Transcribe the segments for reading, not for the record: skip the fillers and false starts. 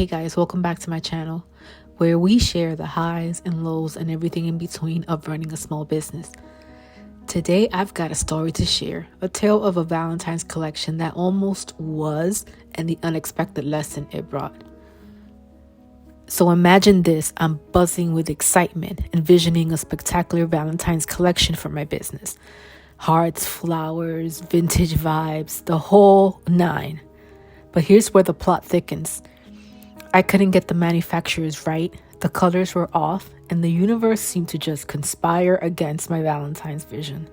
Hey guys, welcome back to my channel where we share the highs and lows and everything in between of running a small business. Today I've got a story to share, a tale of a Valentine's collection that almost was and the unexpected lesson it brought. So imagine this, I'm buzzing with excitement, envisioning a spectacular Valentine's collection for my business. Hearts, flowers, vintage vibes, the whole nine. But here's where the plot thickens. I couldn't get the manufacturers right, the colors were off, and the universe seemed to just conspire against my Valentine's vision.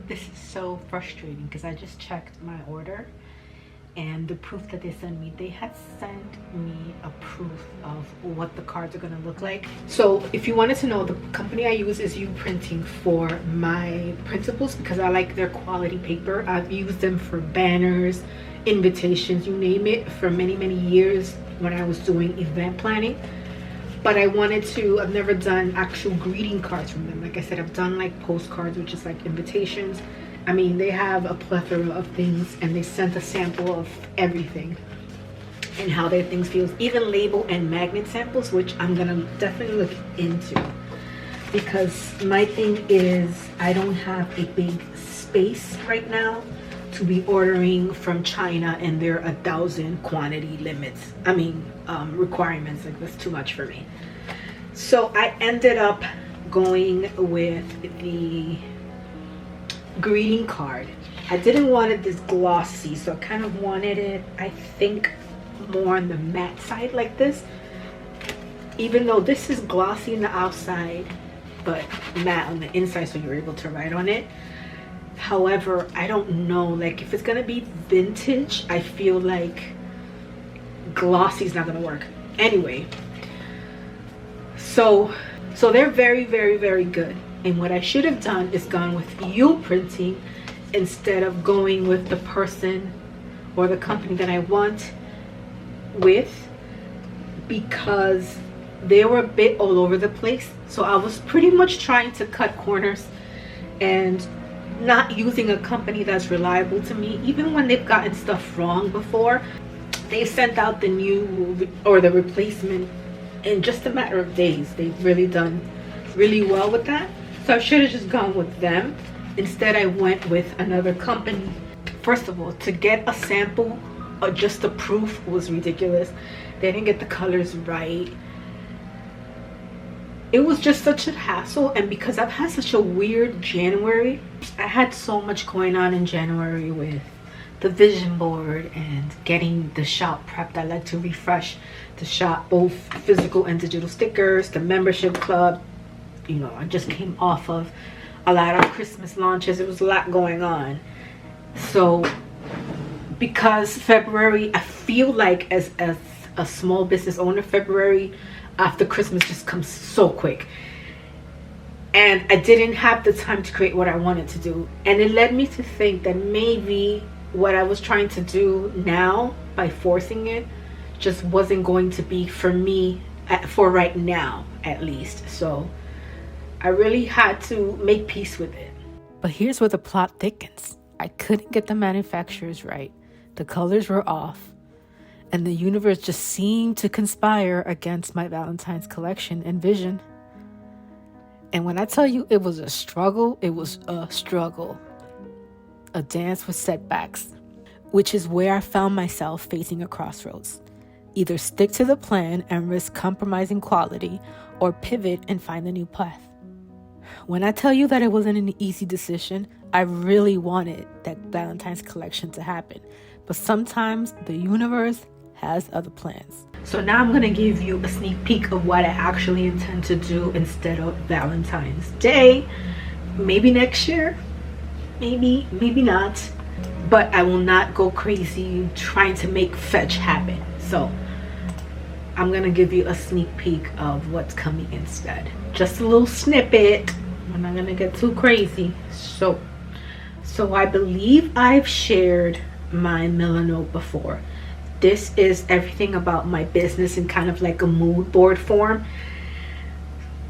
This is so frustrating because I just checked my order and the proof that they sent me, they had sent me a proof of what the cards are going to look like. So if you wanted to know, the company I use is U Printing for my printables because I like their quality paper. I've used them for banners, invitations, you name it, for many years when I was doing event planning. But I've never done actual greeting cards from them. Like I said, I've done like postcards, which is like invitations. I mean, they have a plethora of things, and they sent a sample of everything and how their things feels, even label and magnet samples, which I'm gonna definitely look into, because my thing is I don't have a big space right now to be ordering from China, and there are 1,000 quantity limits. I mean, requirements. Like, that's too much for me. So I ended up going with the greeting card. I didn't want it this glossy, so I kind of wanted it, I think, more on the matte side like this, even though this is glossy on the outside but matte on the inside, so you're able to write on it. However, I don't know, like, if it's gonna be vintage, I feel like glossy is not gonna work anyway. So they're very good. And what I should have done is gone with U Printing instead of going with the person or the company that I want with, because they were a bit all over the place. So I was pretty much trying to cut corners and not using a company that's reliable to me. Even when they've gotten stuff wrong before, they sent out the new or the replacement in just a matter of days. They've really done really well with that. So I should have just gone with them. Instead, I went with another company. First of all, to get a sample or just a proof was ridiculous. They didn't get the colors right. It was just such a hassle. And because I've had such a weird January, I had so much going on in January with the vision board and getting the shop prepped. I like to refresh the shop, both physical and digital stickers, the membership club. You know, I just came off of a lot of Christmas launches. It was a lot going on. So because February, I feel like as a small business owner, February after Christmas just comes so quick. And I didn't have the time to create what I wanted to do. And it led me to think that maybe what I was trying to do now by forcing it just wasn't going to be for me for right now, at least. So I really had to make peace with it. But here's where the plot thickens. I couldn't get the manufacturers right. The colors were off. And the universe just seemed to conspire against my Valentine's collection and vision. And when I tell you it was a struggle, it was a struggle. A dance with setbacks, which is where I found myself facing a crossroads. Either stick to the plan and risk compromising quality, or pivot and find a new path. When I tell you that it wasn't an easy decision, I really wanted that Valentine's collection to happen. But sometimes the universe has other plans. So now I'm going to give you a sneak peek of what I actually intend to do instead of Valentine's Day. Maybe next year, maybe not. But I will not go crazy trying to make fetch happen. So I'm going to give you a sneak peek of what's coming instead. Just a little snippet. I'm not going to get too crazy. So I believe I've shared my Milanote before. This is everything about my business in kind of like a mood board form.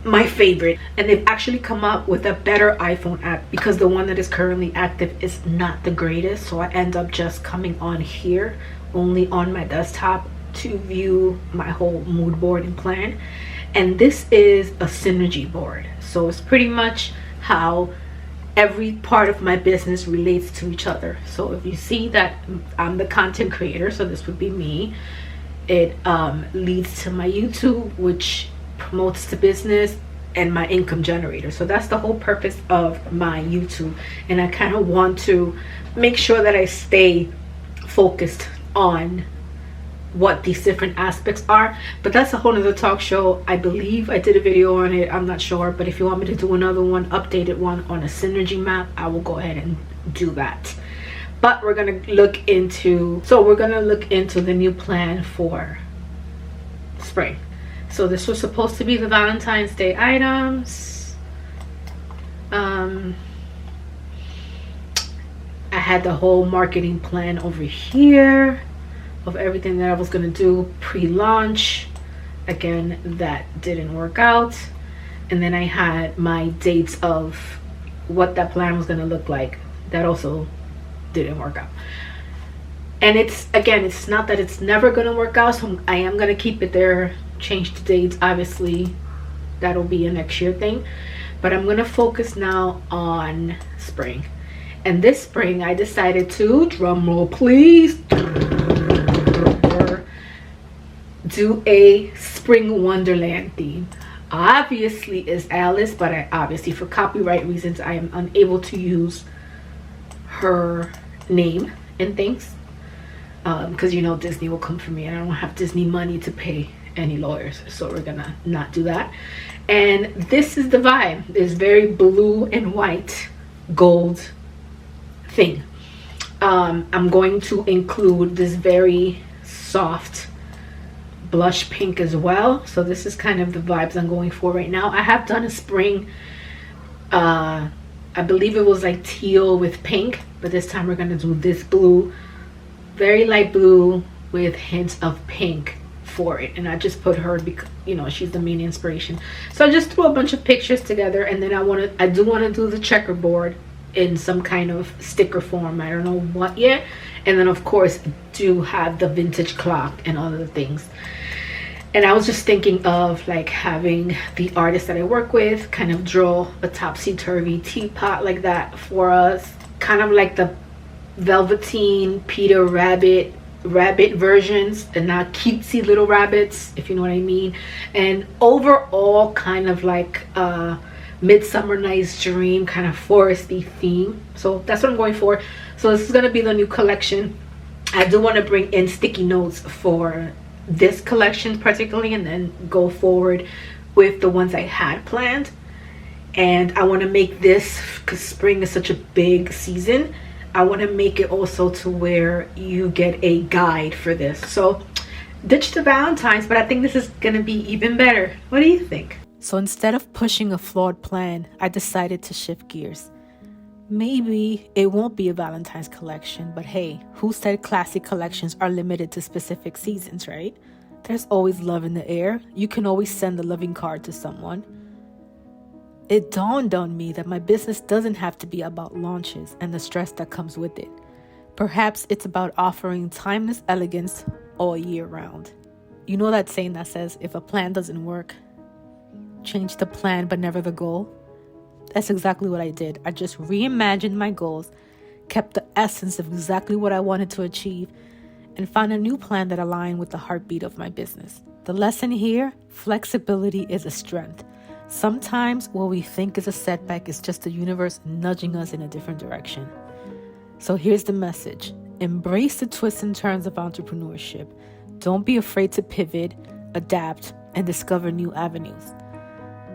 My favorite. And they've actually come up with a better iPhone app because the one that is currently active is not the greatest. So I end up just coming on here only on my desktop to view my whole mood board and plan. And this is a synergy board. So it's pretty much how every part of my business relates to each other. So if you see that I'm the content creator, so this would be me, it leads to my YouTube, which promotes the business, and my income generator. So that's the whole purpose of my YouTube. And I kind of want to make sure that I stay focused on what these different aspects are, but that's a whole nother talk show. I believe I did a video on it, I'm not sure, but if you want me to do another one, updated one on a synergy map, I will go ahead and do that. But we're gonna look into the new plan for spring. So this was supposed to be the Valentine's Day items. I had the whole marketing plan over here of everything that I was going to do pre-launch. Again, that didn't work out. And then I had my dates of what that plan was going to look like. That also didn't work out. And it's not that it's never going to work out, so I am going to keep it there, change the dates. Obviously, that'll be a next year thing. But I'm going to focus now on spring. And this spring, I decided to, drum roll please, do a spring wonderland theme. Obviously it's Alice, but I obviously, for copyright reasons, I am unable to use her name and things, because you know Disney will come for me and I don't have Disney money to pay any lawyers, so we're gonna not do that. And this is the vibe. It's very blue and white gold thing. I'm going to include this very soft blush pink as well. So this is kind of the vibes I'm going for right now. I have done a spring, I believe it was like teal with pink, but this time we're going to do this blue, very light blue with hints of pink for it. And I just put her because, you know, she's the main inspiration. So I just threw a bunch of pictures together, and then I do want to do the checkerboard in some kind of sticker form. I don't know what yet. And then of course do have the vintage clock and all of the things. And I was just thinking of like having the artist that I work with kind of draw a topsy-turvy teapot like that for us, kind of like the velveteen Peter Rabbit versions, and not cutesy little rabbits, if you know what I mean. And overall kind of like Midsummer Night's Dream kind of foresty theme. So that's what I'm going for. So this is going to be the new collection. I do want to bring in sticky notes for this collection particularly, and then go forward with the ones I had planned. And I want to make this, because spring is such a big season, I want to make it also to where you get a guide for this. So ditch the Valentine's, but I think this is going to be even better. What do you think? So instead of pushing a flawed plan, I decided to shift gears. Maybe it won't be a Valentine's collection, but hey, who said classic collections are limited to specific seasons, right? There's always love in the air. You can always send a loving card to someone. It dawned on me that my business doesn't have to be about launches and the stress that comes with it. Perhaps it's about offering timeless elegance all year round. You know that saying that says, if a plan doesn't work, change the plan but never the goal? That's exactly what I did. I just reimagined my goals, kept the essence of exactly what I wanted to achieve, and found a new plan that aligned with the heartbeat of my business. The lesson here, flexibility is a strength. Sometimes what we think is a setback is just the universe nudging us in a different direction. So here's the message. Embrace the twists and turns of entrepreneurship. Don't be afraid to pivot, adapt, and discover new avenues.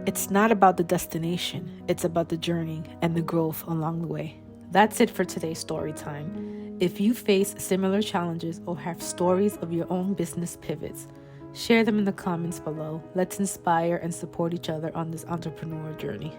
It's not about the destination, it's about the journey and the growth along the way. That's it for today's story time. If you face similar challenges or have stories of your own business pivots, share them in the comments below. Let's inspire and support each other on this entrepreneurial journey.